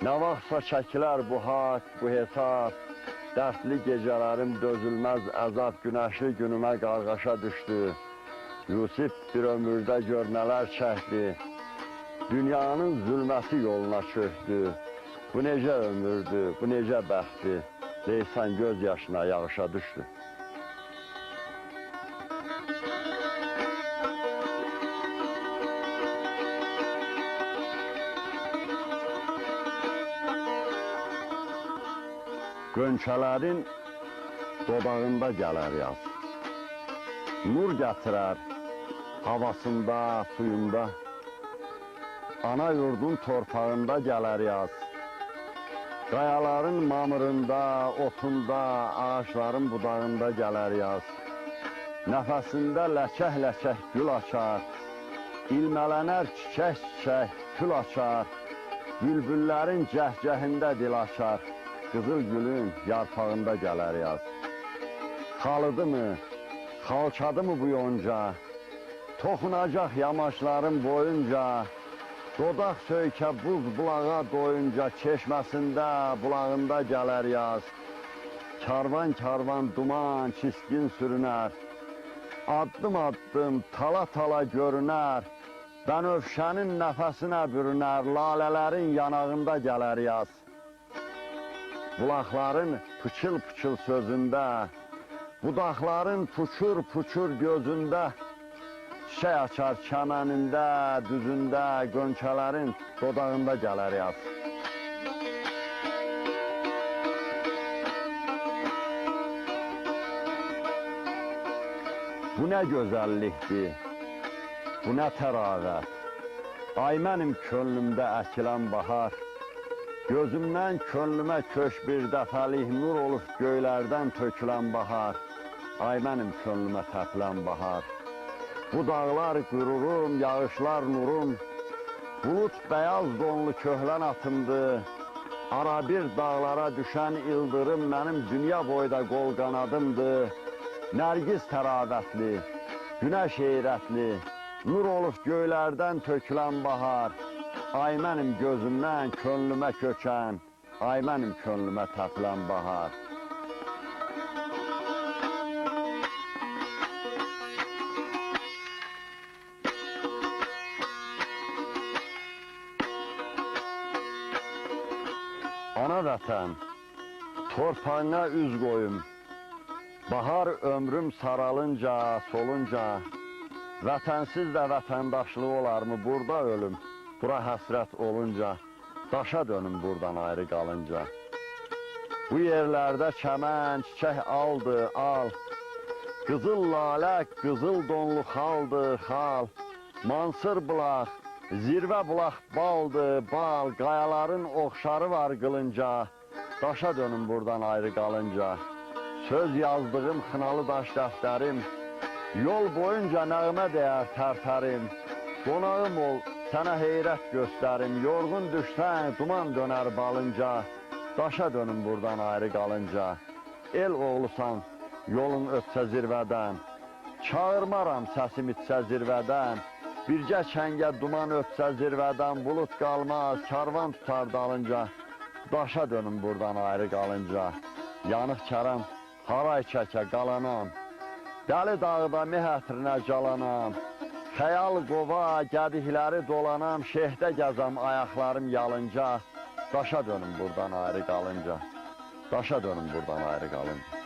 Nə vaxtsa çəkilər bu haqq, bu hesab, dərdli gecələrim dözülməz əzab, günəşli günümə qarğaşa düşdü. Yusif bir ömürdə gör nələr çəkdi, dünyanın zülməti yoluna çöktü. Bu necə ömürdü, bu necə bəxtdi, Leysan göz yaşına yağışa düşdü. Gönçələrin dodağında gələr yaz, nur gətirər havasında, suyunda. Ana yurdun torpağında gələr yaz, qayaların mamırında, otunda, ağaçların budağında gələr yaz. Nəfəsində ləkək-ləkək gül açar, ilmələnər çiçək-çiçək kül açar. Bülbüllərin cəhcəhində dil açar, qızıl gülün yarpağında gələr yaz. Xalıdı mı, xalçadı mı bu yonca, toxunacaq yamaçların boyunca, dodaq söykə buz bulağa doyunca, çeşməsində, bulağında gələr yaz. Karvan-karvan duman çiskin sürünər, addım-addım, tala-tala görünər, bənövşənin nəfəsinə bürünər, lalələrin yanağında gələr yaz. Bulaqların pıçıl-pıçıl sözündə, budaqların puçur-puçur gözündə, çiçək açar çəmənində, düzündə, gönçələrin dodağında gələr yaz. Bu nə gözəllikdir, bu nə təravət, ay mənim könlümdə əkilən bahar. Gözümdən könlümə köş bir dəfəlik nur olub göylərdən tökülən bahar. Ay mənim könlümə təpilən bahar. Bu dağlar qürurum, yağışlar nurum, bulut bəyaz donlu köhlən atımdı. Ara bir dağlara düşən ildırım mənim dünya boyda qol qanadımdı. Nərgiz təravətli, günəş heyrətli, nur olub göylərdən tökülən bahar. Ay mənim gözümdən könlümə kökən, ay mənim könlümə təpilən bahar. Ana vətən, torpağına üz qoyum, bahar ömrüm saralınca, solunca, vətənsiz də vətəndaşlığı olarmı burada ölüm? Bura həsrət olunca, daşa dönüm buradan ayrı qalınca. Bu yerlərdə çəmən, çiçək aldı, al, qızıl lalə, qızıl donlu xaldı, xal. Mansır bulaq, zirvə bulaq baldı, bal, qayaların oxşarı var qılınca, daşa dönüm buradan ayrı qalınca. Söz yazdığım xınalı daş dəftərim, yol boyunca nəğmə deyər tərtərim. Qonağım ol, sənə heyrət göstərim, yorğun düşsən, duman dönər balınca, daşa dönüm buradan ayrı qalınca. El oğlusan, yolun ötsə zirvədən, çağırmaram səsim itsə zirvədən, bircə kəngə duman ötsə zirvədən, bulut qalmaz, karvan tutar dalınca, daşa dönüm buradan ayrı qalınca. Yanıq kərəm, haray çəkə qalanam, dəli dağda meh ətrinə calanam. Xəyal qova, qədihləri dolanam, şehdə gəzəm ayaqlarım yalınca, daşa dönüm buradan ayrı qalınca, daşa dönüm buradan ayrı qalınca.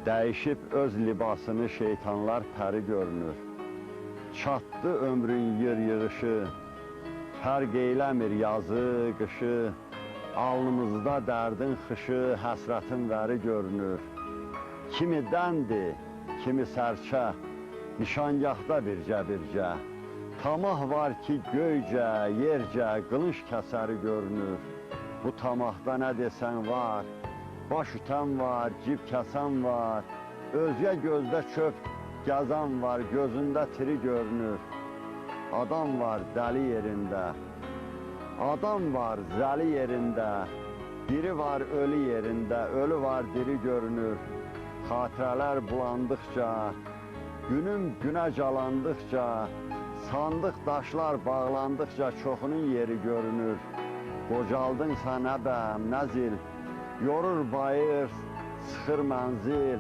Dəyişib öz libasını şeytanlar pəri görünür. Çatdı ömrün yer yığışı, fərq eyləmir yazı, qışı. Alnımızda dərdin xışı, həsrətin vəri görünür. Kimi dəndir, kimi sərçə, nişangahda bircə-bircə. Tamah var ki, göycə, yercə, qılınc kəsəri görünür. Bu tamahda nə desən var, baş ütən var, cib kəsən var. Özgə gözdə çöp gəzən var, gözündə tiri görünür. Adam var dəli yerində, adam var zəli yerində. Diri var ölü yerində, ölü var diri görünür. Xatirələr bulandıqca, günüm günə calandıqca, sandıq daşlar bağlandıqca çoxunun yeri görünür. Qocaldınsa nə bəm, nə zil, yorur bayır, sıxır mənzil.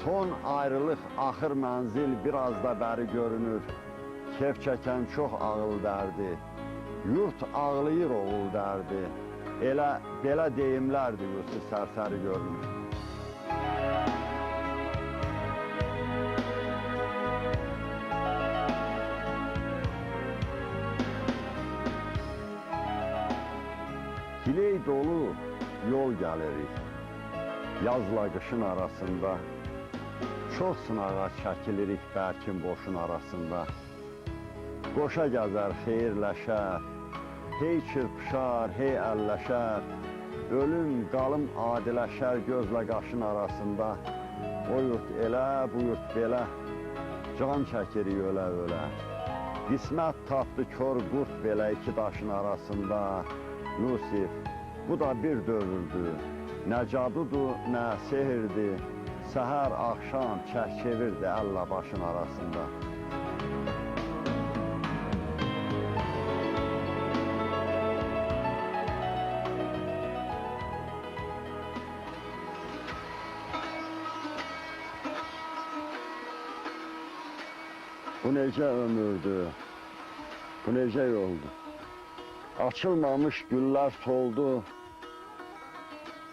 Son ayrılıq, axır mənzil biraz da bəri görünür. Kef çəkən çox ağıl dərdi, yurt ağlayır oğul dərdi. Elə belə deyimlərdir, Yusif sərsəri görünür. Diley dolu yol gəlirik, yazla qışın arasında. Çox sınağa çəkilirik bərkin boşun arasında. Qoşa gəzər, xeyirləşər, hey çırpışar, hey əlləşər. Ölüm, qalım adiləşər gözlə qaşın arasında. O yurt elə, bu yurt belə, can çəkirik ölə-ölə. Qismət tapdı kör qurt belə iki daşın arasında. Yusif, bu da bir dövrdür, nə cadudur, nə sehirdir. Səhər, axşam çək çevirdi əllə başın arasında. Bu necə ömürdür, bu necə yoldur? Açılmamış güllər soldu,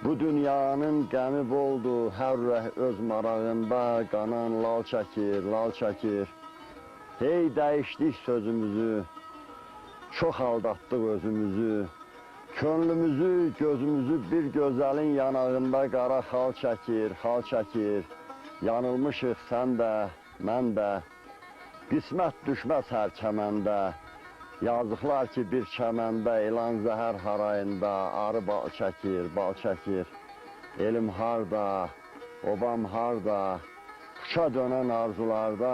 bu dünyanın qəmi boldu. Hər ürək öz marağında qanan lal çəkir, lal çəkir. Hey dəyişdik sözümüzü, çox aldatdıq özümüzü. Könlümüzü, gözümüzü bir gözəlin yanağında qara xal çəkir, xal çəkir. Yanılmışıq sən də, mən də. Qismət düşməz hər kəməndə, yazıqlar ki bir çəməndə, elan zəhər harayında, arı bal çəkir, bal çəkir. Elim harda, obam harda, qışa dönən arzularda,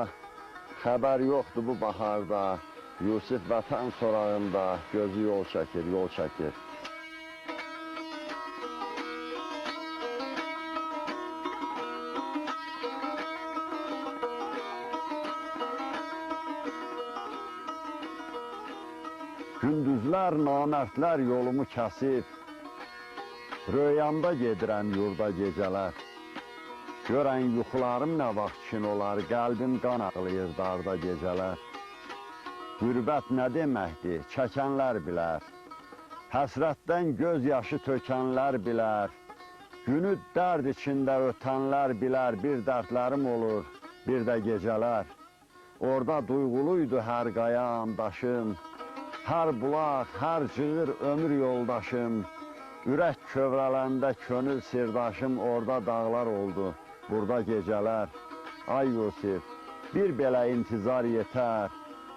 xəbər yoxdur bu baharda, Yusif vətən sorağında, gözü yol çəkir, yol çəkir. Gündüzlər, namərdlər yolumu kəsib, röyamda gedirəm yurda gecələr. Görən yuxularım nə vaxt kin olar, qəlbim qan ağlayır darda gecələr. Qürbət nə deməkdir, çəkənlər bilər, həsrətdən göz yaşı tökənlər bilər. Günü dərd içində ötənlər bilər, bir dərdlərim olur, bir də gecələr. Orada duyğuluydu hər qayam, daşım, hər bulaq, hər cığır ömür yoldaşım. Ürək kövrələndə könül sirdaşım, orada dağlar oldu, burada gecələr. Ay Yusif, bir belə intizar yetər,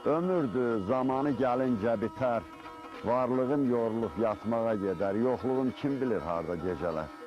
ömürdür, zamanı gəlincə bitər. Varlığım yorulub yatmağa gedər, yoxluğum kim bilir harda gecələr.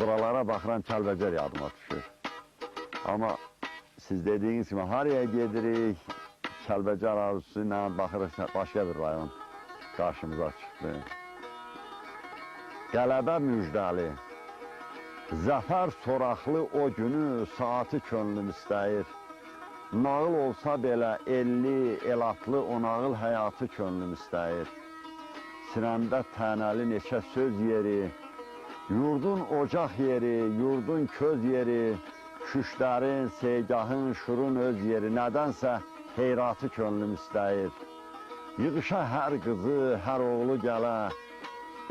Buralara baxıram, Kəlbəcər yadıma düşür. Amma siz dediyiniz kimi haraya gedirik, Kəlbəcər arzusu ilə baxırıq, başqa bir rayon qarşımıza çıxdı. Qələbə müjdəli, zəfər soraqlı o günü, saati könlüm istəyir. Nağıl olsa belə elli, elatlı o nağıl həyatı könlüm istəyir. Sinəmdə tənəli neçə söz yeri, yurdun ocaq yeri, yurdun köz yeri, şüşlərin, seygahın, şurun öz yeri. Nədənsə heyratı könlüm istəyir. Yığışa hər qızı, hər oğlu gələ,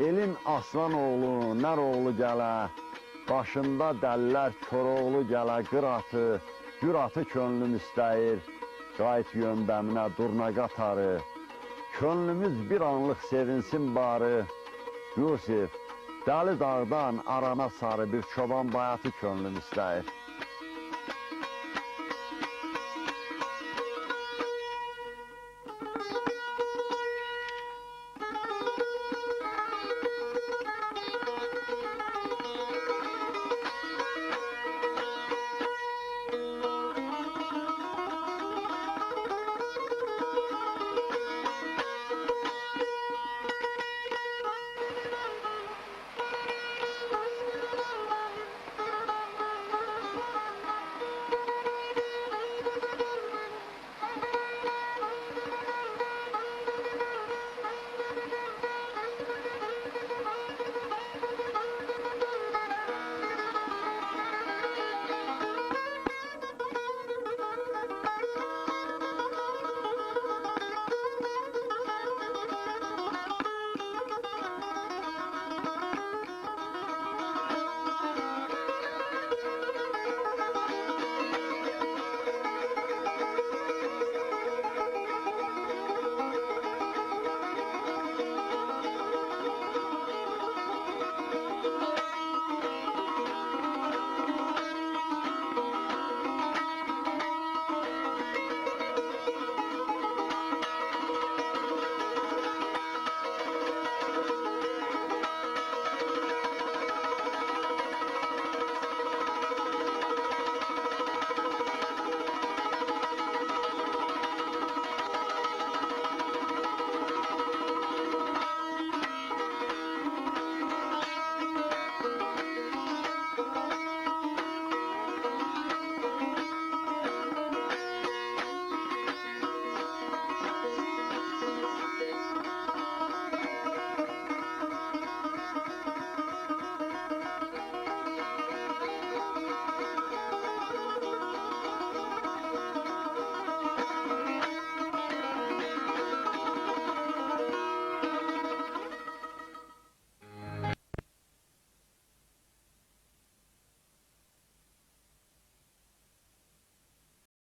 elin aslan oğlu, nər oğlu gələ, başında dəllər Koroğlu gələ, qıratı, güratı könlüm istəyir. Qayıt yöndəminə durna qatarı, könlümüz bir anlıq sevinsin barı. Yusif, Dəli dağdan arana sarı bir çoban bayatı könlüm istəyir.